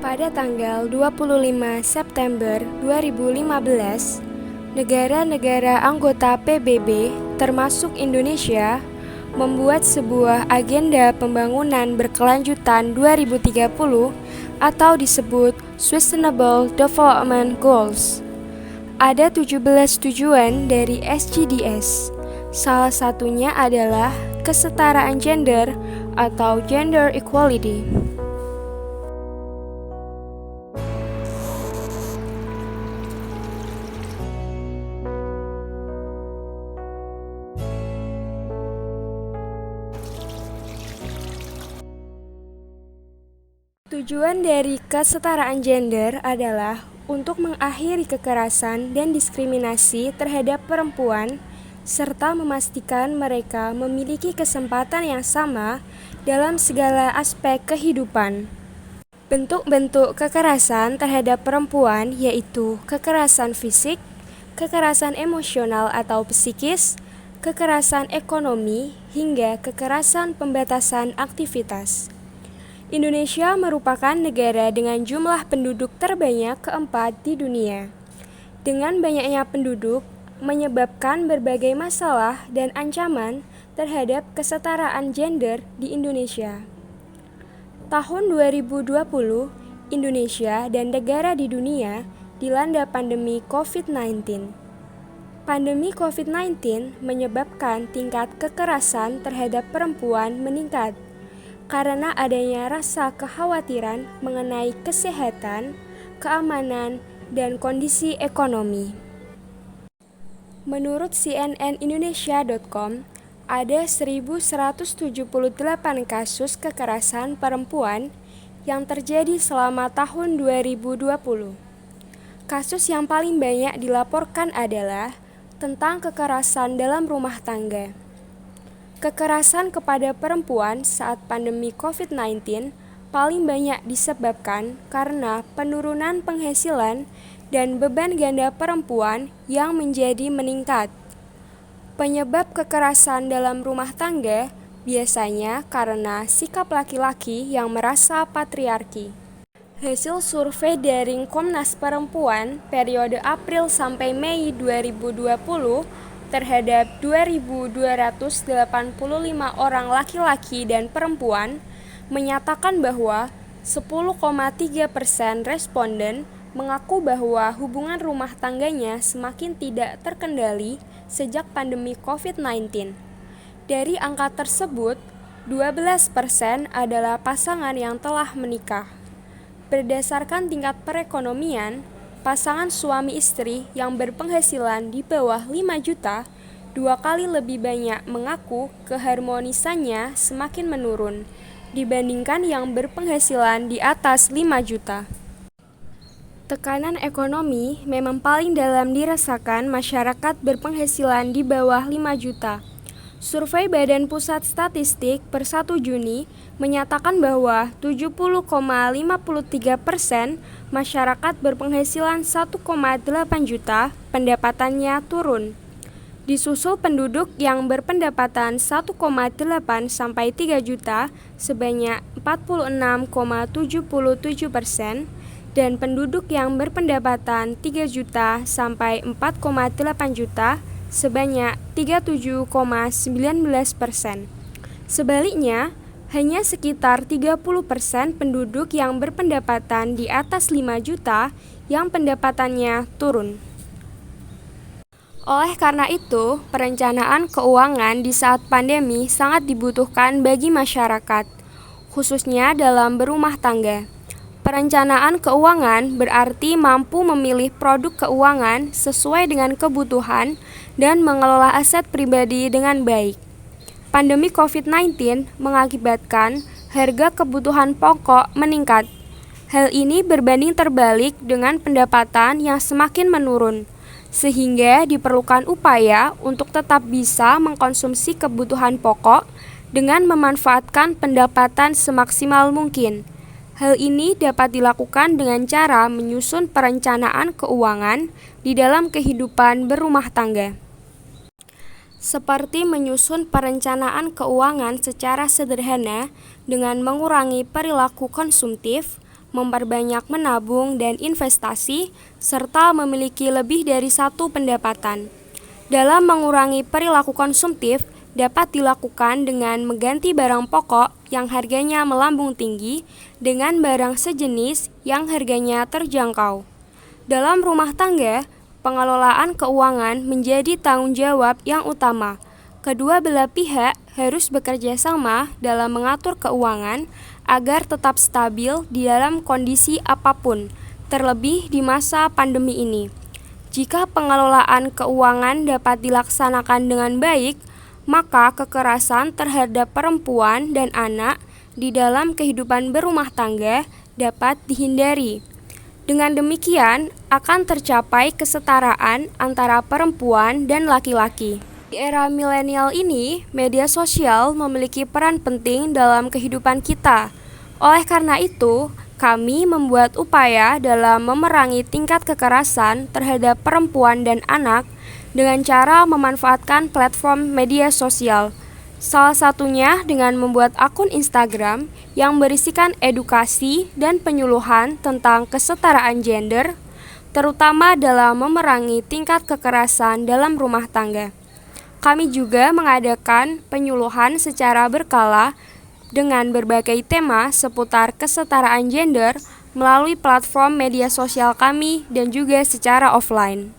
Pada tanggal 25 September 2015, negara-negara anggota PBB, termasuk Indonesia, membuat sebuah agenda pembangunan berkelanjutan 2030 atau disebut Sustainable Development Goals. Ada 17 tujuan dari SDGs. Salah satunya adalah kesetaraan gender atau gender equality. Tujuan dari kesetaraan gender adalah untuk mengakhiri kekerasan dan diskriminasi terhadap perempuan, serta memastikan mereka memiliki kesempatan yang sama dalam segala aspek kehidupan. Bentuk-bentuk kekerasan terhadap perempuan yaitu kekerasan fisik, kekerasan emosional atau psikis, kekerasan ekonomi, hingga kekerasan pembatasan aktivitas. Indonesia merupakan negara dengan jumlah penduduk terbanyak keempat di dunia. Dengan banyaknya penduduk, menyebabkan berbagai masalah dan ancaman terhadap kesetaraan gender di Indonesia. Tahun 2020, Indonesia dan negara di dunia dilanda pandemi COVID-19. Pandemi COVID-19 menyebabkan tingkat kekerasan terhadap perempuan meningkat karena adanya rasa kekhawatiran mengenai kesehatan, keamanan, dan kondisi ekonomi. Menurut cnnindonesia.com, ada 1.178 kasus kekerasan perempuan yang terjadi selama tahun 2020. Kasus yang paling banyak dilaporkan adalah tentang kekerasan dalam rumah tangga. Kekerasan kepada perempuan saat pandemi COVID-19 paling banyak disebabkan karena penurunan penghasilan dan beban ganda perempuan yang menjadi meningkat. Penyebab kekerasan dalam rumah tangga biasanya karena sikap laki-laki yang merasa patriarki. Hasil survei dari Komnas Perempuan periode April sampai Mei 2020 terhadap 2.285 orang laki-laki dan perempuan menyatakan bahwa 10,3% responden mengaku bahwa hubungan rumah tangganya semakin tidak terkendali sejak pandemi COVID-19. Dari angka tersebut, 12% adalah pasangan yang telah menikah. Berdasarkan tingkat perekonomian, pasangan suami istri yang berpenghasilan di bawah 5 juta 2 kali lebih banyak mengaku keharmonisannya semakin menurun dibandingkan yang berpenghasilan di atas 5 juta. Tekanan ekonomi memang paling dalam dirasakan masyarakat berpenghasilan di bawah 5 juta. Survei Badan Pusat Statistik per 1 Juni menyatakan bahwa 70,53% masyarakat berpenghasilan 1,8 juta pendapatannya turun. Disusul penduduk yang berpendapatan 1,8 sampai 3 juta sebanyak 46,77% dan penduduk yang berpendapatan 3 juta sampai 4,8 juta sebanyak 37,19%. Sebaliknya, hanya sekitar 30% penduduk yang berpendapatan di atas 5 juta yang pendapatannya turun. Oleh karena itu, perencanaan keuangan di saat pandemi sangat dibutuhkan bagi masyarakat, khususnya dalam berumah tangga. Perencanaan keuangan berarti mampu memilih produk keuangan sesuai dengan kebutuhan dan mengelola aset pribadi dengan baik. Pandemi COVID-19 mengakibatkan harga kebutuhan pokok meningkat. Hal ini berbanding terbalik dengan pendapatan yang semakin menurun, sehingga diperlukan upaya untuk tetap bisa mengkonsumsi kebutuhan pokok dengan memanfaatkan pendapatan semaksimal mungkin. Hal ini dapat dilakukan dengan cara menyusun perencanaan keuangan di dalam kehidupan berumah tangga. Seperti menyusun perencanaan keuangan secara sederhana dengan mengurangi perilaku konsumtif, memperbanyak menabung dan investasi, serta memiliki lebih dari satu pendapatan. Dalam mengurangi perilaku konsumtif, dapat dilakukan dengan mengganti barang pokok yang harganya melambung tinggi dengan barang sejenis yang harganya terjangkau. Dalam rumah tangga, pengelolaan keuangan menjadi tanggung jawab yang utama. Kedua belah pihak harus bekerja sama dalam mengatur keuangan agar tetap stabil di dalam kondisi apapun, terlebih di masa pandemi ini. Jika pengelolaan keuangan dapat dilaksanakan dengan baik, maka kekerasan terhadap perempuan dan anak di dalam kehidupan berumah tangga dapat dihindari. Dengan demikian, akan tercapai kesetaraan antara perempuan dan laki-laki. Di era milenial ini, media sosial memiliki peran penting dalam kehidupan kita. Oleh karena itu, kami membuat upaya dalam memerangi tingkat kekerasan terhadap perempuan dan anak dengan cara memanfaatkan platform media sosial. Salah satunya dengan membuat akun Instagram yang berisikan edukasi dan penyuluhan tentang kesetaraan gender, terutama dalam memerangi tingkat kekerasan dalam rumah tangga. Kami juga mengadakan penyuluhan secara berkala dengan berbagai tema seputar kesetaraan gender melalui platform media sosial kami dan juga secara offline.